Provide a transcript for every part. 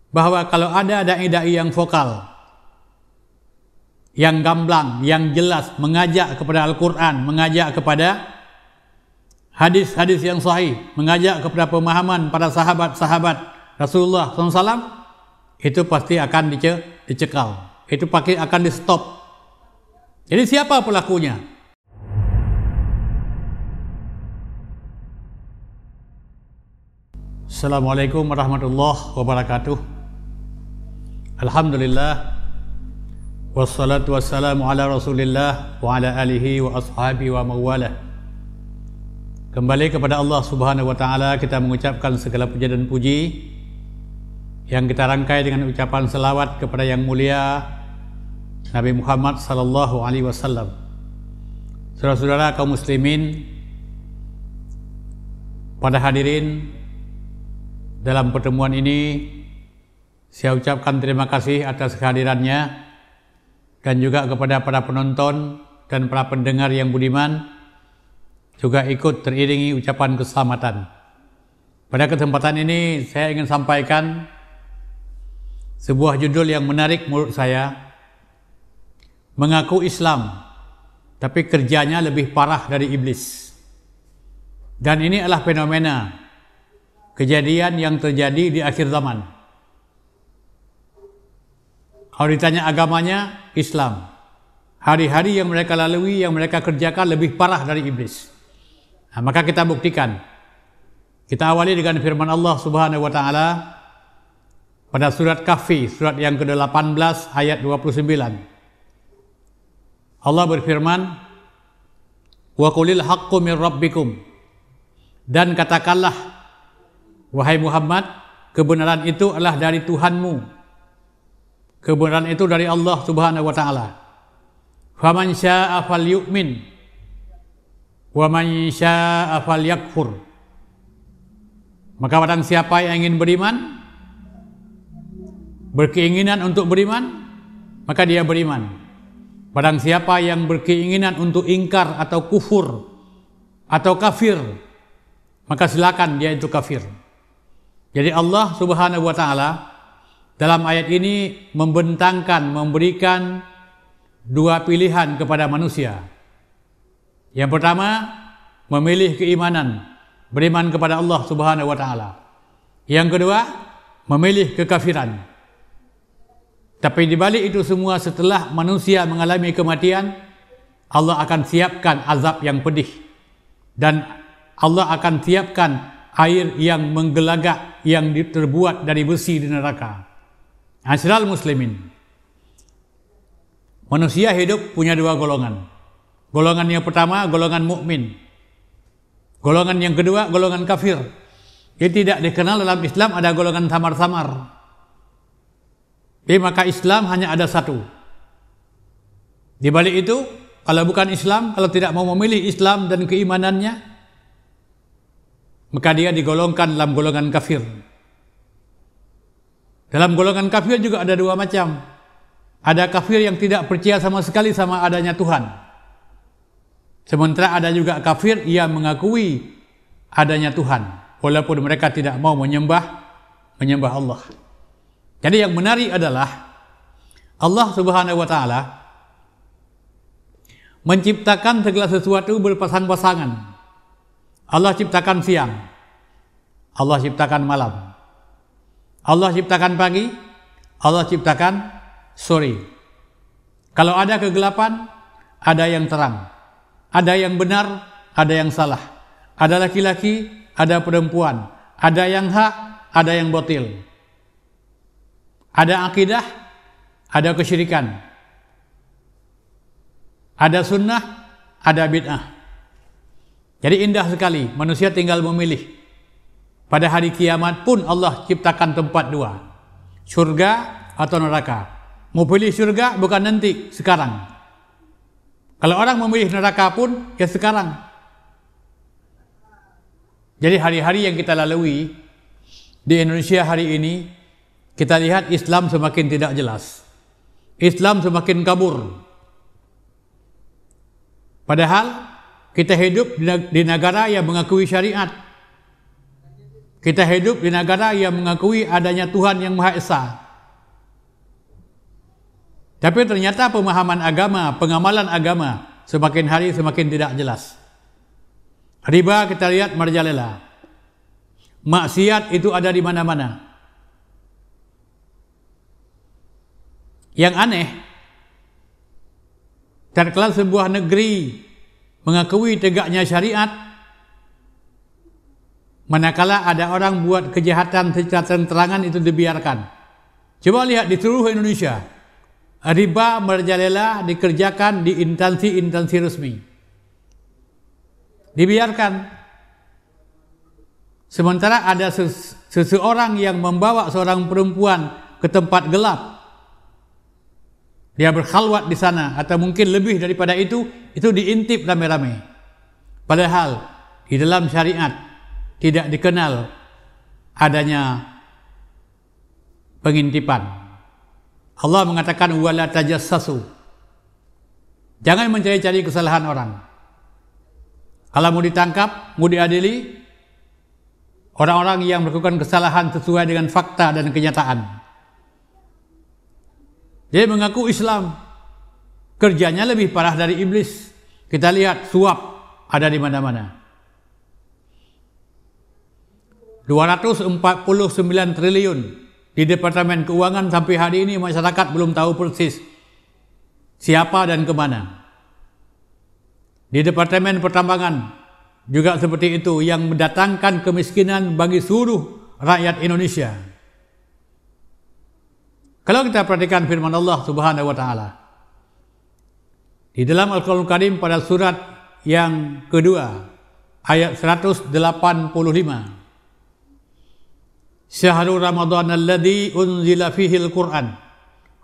bahwa kalau ada dai-dai yang vokal, yang gamblang, yang jelas, mengajak kepada Al-Quran, mengajak kepada hadis-hadis yang sahih, mengajak kepada pemahaman para sahabat-sahabat Rasulullah SAW, itu pasti akan dicekal, itu pasti akan di stop. Jadi siapa pelakunya? Assalamualaikum warahmatullahi wabarakatuh. Alhamdulillah, wassalatu wassalamu ala rasulillah wa ala alihi wa ashabihi wa mawalah. Kembali kepada Allah subhanahu wa ta'ala kita mengucapkan segala puja dan puji, yang kita rangkai dengan ucapan selawat kepada yang mulia Nabi Muhammad sallallahu alaihi wasallam. Saudara-saudara kaum muslimin, pada hadirin dalam pertemuan ini, saya ucapkan terima kasih atas kehadirannya, dan juga kepada para penonton dan para pendengar yang budiman juga ikut teriringi ucapan keselamatan. Pada kesempatan ini saya ingin sampaikan sebuah judul yang menarik menurut saya, mengaku Islam tapi kerjanya lebih parah dari iblis. Dan ini adalah fenomena kejadian yang terjadi di akhir zaman. Kalau ditanya agamanya, Islam. Hari-hari yang mereka lalui, yang mereka kerjakan lebih parah dari iblis. Nah, maka kita buktikan. Kita awali dengan firman Allah subhanahu wa ta'ala pada surat Kahfi, surat yang ke-18 ayat 29. Allah berfirman, wa qulil haqqu min rabbikum, dan katakanlah wahai Muhammad, kebenaran itu adalah dari Tuhanmu. Kebenaran itu dari Allah subhanahu wa ta'ala. Faman syaa'a falyu'min wa man syaa'a falyakfur. Maka barang siapa yang ingin beriman, berkeinginan untuk beriman, maka dia beriman. Barang siapa yang berkeinginan untuk ingkar atau kufur atau kafir, maka silakan dia itu kafir. Jadi Allah subhanahu wa ta'ala dalam ayat ini memberikan dua pilihan kepada manusia. Yang pertama, memilih keimanan, beriman kepada Allah subhanahu wa ta'ala. Yang kedua, memilih kekafiran. Tapi di balik itu semua, setelah manusia mengalami kematian, Allah akan siapkan azab yang pedih. Dan Allah akan siapkan air yang menggelagak yang terbuat dari besi di neraka. Asyiral muslimin, manusia hidup punya dua golongan. Golongan yang pertama, golongan mukmin. Golongan yang kedua, golongan kafir. Jadi tidak dikenal dalam Islam ada golongan samar-samar. Jadi maka Islam hanya ada satu. Di balik itu, kalau bukan Islam, kalau tidak mau memilih Islam dan keimanannya, maka dia digolongkan dalam golongan kafir. Dalam golongan kafir juga ada dua macam. Ada kafir yang tidak percaya sama sekali sama adanya Tuhan. Sementara ada juga kafir yang mengakui adanya Tuhan, walaupun mereka tidak mau menyembah Allah. Jadi yang menarik adalah Allah subhanahu wa ta'ala menciptakan segala sesuatu berpasang-pasangan. Allah ciptakan siang, Allah ciptakan malam, Allah ciptakan pagi, Allah ciptakan sore. Kalau ada kegelapan, ada yang terang. Ada yang benar, ada yang salah. Ada laki-laki, ada perempuan. Ada yang hak, ada yang batil. Ada akidah, ada kesyirikan. Ada sunnah, ada bid'ah. Jadi indah sekali, manusia tinggal memilih. Pada hari kiamat pun Allah ciptakan tempat dua, surga atau neraka. Mau pilih surga bukan nanti, sekarang. Kalau orang memilih neraka pun, ya sekarang. Jadi hari-hari yang kita lalui di Indonesia hari ini, kita lihat Islam semakin tidak jelas. Islam semakin kabur. Padahal kita hidup di negara yang mengakui syariat. Kita hidup di negara yang mengakui adanya Tuhan yang Maha Esa. Tapi ternyata pemahaman agama, pengamalan agama semakin hari semakin tidak jelas. Riba kita lihat merajalela. Maksiat itu ada di mana-mana. Yang aneh, tatkala sebuah negeri mengakui tegaknya syariat, manakala ada orang buat kejahatan secara terang-terangan itu dibiarkan. Coba lihat di seluruh Indonesia, riba merajalela dikerjakan di instansi-instansi resmi. Dibiarkan. Sementara ada seseorang yang membawa seorang perempuan ke tempat gelap. Dia berkhalwat di sana atau mungkin lebih daripada itu diintip rame-rame. Padahal di dalam syariat tidak dikenal adanya pengintipan. Allah mengatakan wala tajassasu. Jangan mencari-cari kesalahan orang. Kalau mau ditangkap, mau diadili, orang-orang yang melakukan kesalahan sesuai dengan fakta dan kenyataan. Dia mengaku Islam, kerjanya lebih parah dari iblis. Kita lihat suap ada di mana-mana. 249 triliun di Departemen Keuangan sampai hari ini masyarakat belum tahu persis siapa dan kemana. Di Departemen Pertambangan juga seperti itu, yang mendatangkan kemiskinan bagi seluruh rakyat Indonesia. Kalau kita perhatikan firman Allah Subhanahu wa taala di dalam Al-Qur'an Karim pada surat yang kedua ayat 185, Syahrul Ramadan alladzi unzila fihi al-Qur'an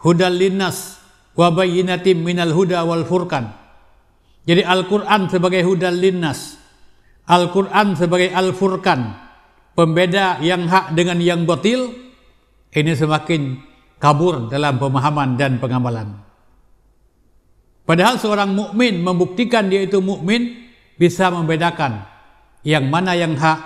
hudal linnas wa bayyinatin minal huda wal furqan. Jadi Al-Qur'an sebagai hudal linnas, Al-Quran sebagai Al-Furqan, pembeda yang hak dengan yang batil, ini semakin kabur dalam pemahaman dan pengamalan. Padahal seorang mukmin membuktikan dia itu mukmin bisa membedakan yang mana yang hak,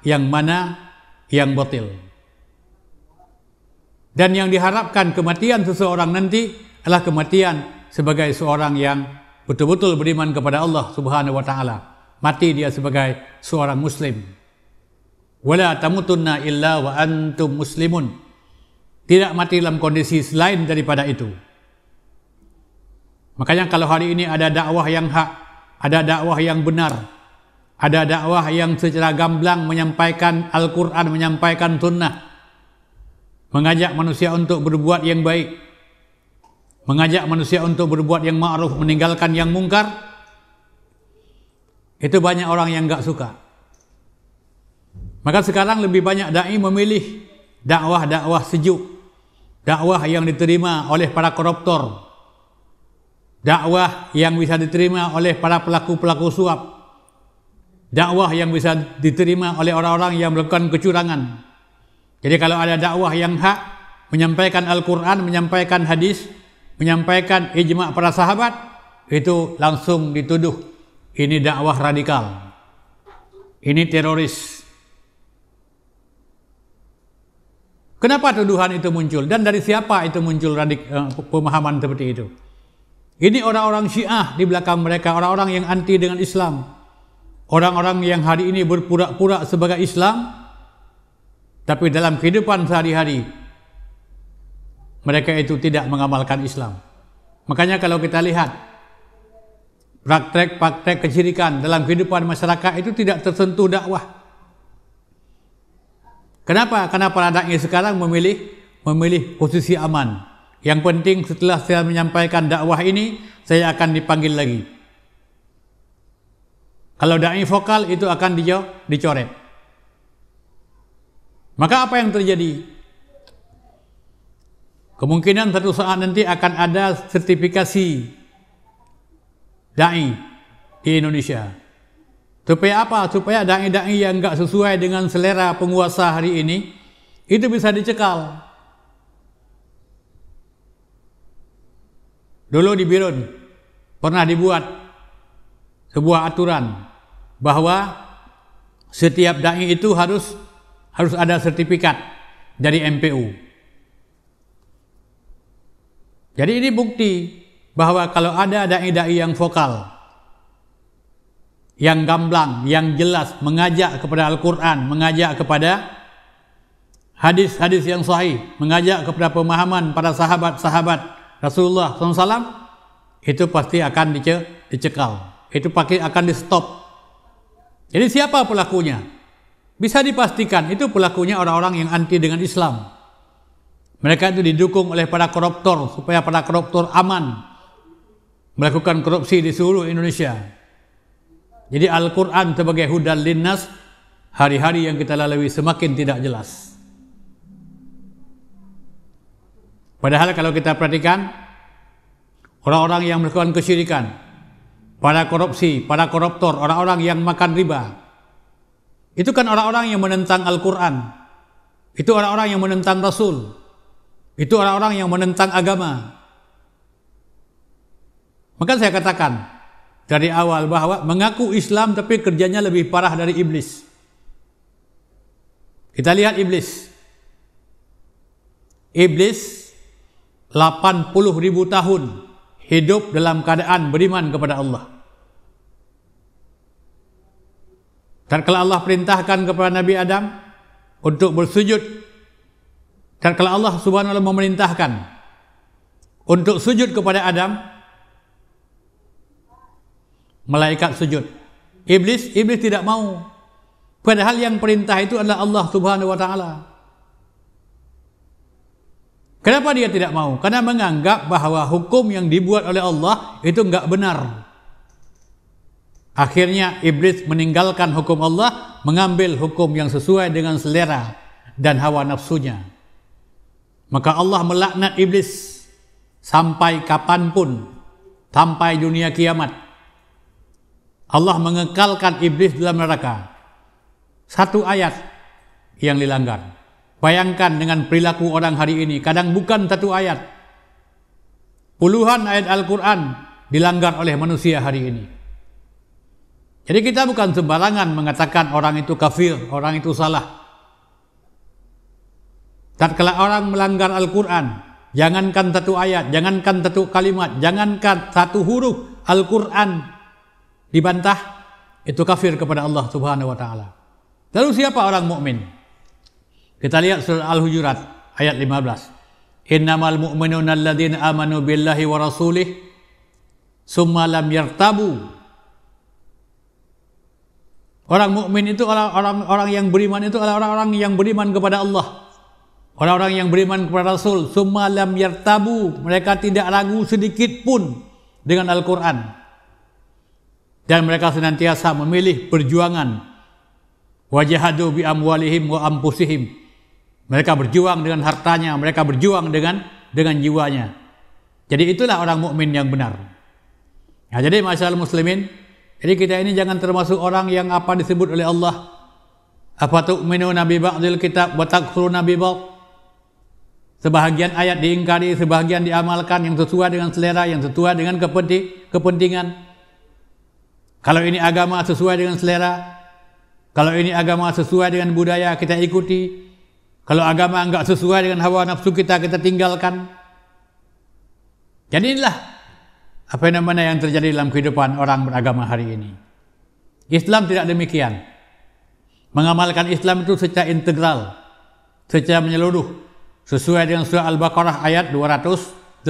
yang mana yang batil. Dan yang diharapkan kematian seseorang nanti adalah kematian sebagai seorang yang betul-betul beriman kepada Allah Subhanahu wa taala. Mati dia sebagai seorang muslim. Wala tamutunna illa wa antum muslimun. Tidak mati dalam kondisi selain daripada itu. Makanya kalau hari ini ada dakwah yang hak, ada dakwah yang benar, ada dakwah yang secara gamblang menyampaikan Al-Quran, menyampaikan sunnah, mengajak manusia untuk berbuat yang baik, mengajak manusia untuk berbuat yang ma'ruf, meninggalkan yang mungkar, itu banyak orang yang enggak suka. Maka sekarang lebih banyak dai memilih dakwah-dakwah sejuk, dakwah yang diterima oleh para koruptor, dakwah yang bisa diterima oleh para pelaku-pelaku suap, dakwah yang bisa diterima oleh orang-orang yang melakukan kecurangan. Jadi kalau ada dakwah yang hak, menyampaikan Al-Quran, menyampaikan hadis, menyampaikan ijma' para sahabat, itu langsung dituduh ini dakwah radikal, ini teroris. Kenapa tuduhan itu muncul? Dan dari siapa itu muncul pemahaman seperti itu? Ini orang-orang Syiah di belakang mereka, orang-orang yang anti dengan Islam, orang-orang yang hari ini berpura-pura sebagai Islam, tapi dalam kehidupan sehari-hari mereka itu tidak mengamalkan Islam. Makanya kalau kita lihat praktek-praktek kesyirikan dalam kehidupan masyarakat itu tidak tersentuh dakwah. Kenapa? Karena para dai sekarang memilih posisi aman. Yang penting setelah saya menyampaikan dakwah ini, saya akan dipanggil lagi. Kalau dai vokal itu akan dicoret. Maka apa yang terjadi? Kemungkinan satu saat nanti akan ada sertifikasi dai di Indonesia. Supaya apa? Supaya dai-dai yang enggak sesuai dengan selera penguasa hari ini itu bisa dicekal. Dulu di Birun pernah dibuat sebuah aturan bahwa setiap dai itu harus harus ada sertifikat dari MPU. Jadi ini bukti bahwa kalau ada dai-dai yang vokal, yang gamblang, yang jelas, mengajak kepada Al-Quran, mengajak kepada hadis-hadis yang sahih, mengajak kepada pemahaman para sahabat-sahabat Rasulullah SAW, itu pasti akan dicekal, itu pasti akan di stop. Jadi siapa pelakunya? Bisa dipastikan itu pelakunya orang-orang yang anti dengan Islam. Mereka itu didukung oleh para koruptor supaya para koruptor aman melakukan korupsi di seluruh Indonesia. Jadi Al-Quran sebagai hudan linnas, hari-hari yang kita lalui semakin tidak jelas. Padahal kalau kita perhatikan, orang-orang yang melakukan kesyirikan, para korupsi, para koruptor, orang-orang yang makan riba, itu kan orang-orang yang menentang Al-Quran, itu orang-orang yang menentang Rasul, itu orang-orang yang menentang agama. Maka saya katakan dari awal bahwa mengaku Islam tapi kerjanya lebih parah dari iblis. Kita lihat iblis. Iblis 80.000 tahun hidup dalam keadaan beriman kepada Allah. Dan kalau Allah perintahkan kepada Nabi Adam untuk bersujud, dan kalau Allah Subhanahu wa taala memerintahkan untuk sujud kepada Adam, malaikat sujud. Iblis tidak mau. Padahal yang perintah itu adalah Allah Subhanahu wa taala. Kenapa dia tidak mau? Karena menganggap bahwa hukum yang dibuat oleh Allah itu enggak benar. Akhirnya iblis meninggalkan hukum Allah, mengambil hukum yang sesuai dengan selera dan hawa nafsunya. Maka Allah melaknat iblis sampai kapanpun, sampai dunia kiamat. Allah mengekalkan iblis dalam neraka. Satu ayat yang dilanggar. Bayangkan dengan perilaku orang hari ini, kadang bukan satu ayat, puluhan ayat Al-Quran dilanggar oleh manusia hari ini. Jadi kita bukan sembarangan mengatakan orang itu kafir, orang itu salah. Tatkala orang melanggar Al-Quran, jangankan satu ayat, jangankan satu kalimat, jangankan satu huruf Al-Quran dibantah, itu kafir kepada Allah Subhanahu wa taala. Lalu siapa orang mukmin? Kita lihat surah Al-Hujurat ayat 15. Innamal mu'minuna alladzina amanu billahi wa rasulih summa lam yartabu. Orang mukmin itu orang yang beriman itu adalah orang-orang yang beriman kepada Allah. Orang-orang yang beriman kepada Rasul, summa lam yartabu, mereka tidak ragu sedikit pun dengan Al-Quran. Dan mereka senantiasa memilih perjuangan. Wajahadu bi amwalihim wa ampusihim. Mereka berjuang dengan hartanya, mereka berjuang dengan jiwanya. Jadi itulah orang mukmin yang benar. Nah, jadi masyaallah muslimin, jadi kita ini jangan termasuk orang yang apa disebut oleh Allah, apa tu'minuna bi ba'dil kitab wa takfuruna bi ba'd. Sebahagian ayat diingkari, sebahagian diamalkan yang sesuai dengan selera, yang sesuai dengan kepentingan. Kalau ini agama sesuai dengan selera, kalau ini agama sesuai dengan budaya, kita ikuti. Kalau agama enggak sesuai dengan hawa nafsu kita tinggalkan. Jadi inilah apa yang terjadi dalam kehidupan orang beragama hari ini. Islam tidak demikian. Mengamalkan Islam itu secara integral, secara menyeluruh, sesuai dengan surah Al-Baqarah ayat 208.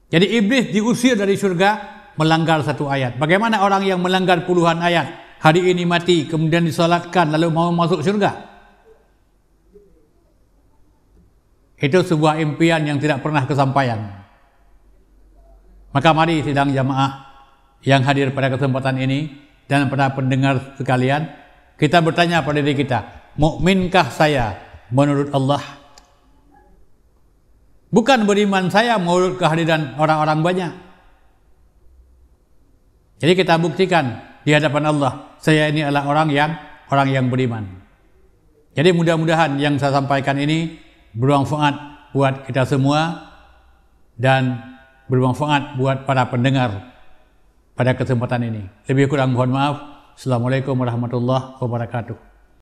Jadi iblis diusir dari surga melanggar satu ayat. Bagaimana orang yang melanggar puluhan ayat hari ini mati kemudian disolatkan lalu mau masuk surga? Itu sebuah impian yang tidak pernah kesampaian. Maka mari sidang jamaah yang hadir pada kesempatan ini dan pada pendengar sekalian, kita bertanya pada diri kita, mukminkah saya menurut Allah? Bukan beriman saya menurut kehadiran orang-orang banyak. Jadi kita buktikan di hadapan Allah, saya ini adalah orang yang beriman. Jadi mudah-mudahan yang saya sampaikan ini bermanfaat buat kita semua dan bermanfaat buat para pendengar pada kesempatan ini. Lebih kurang mohon maaf. Assalamualaikum warahmatullahi wabarakatuh.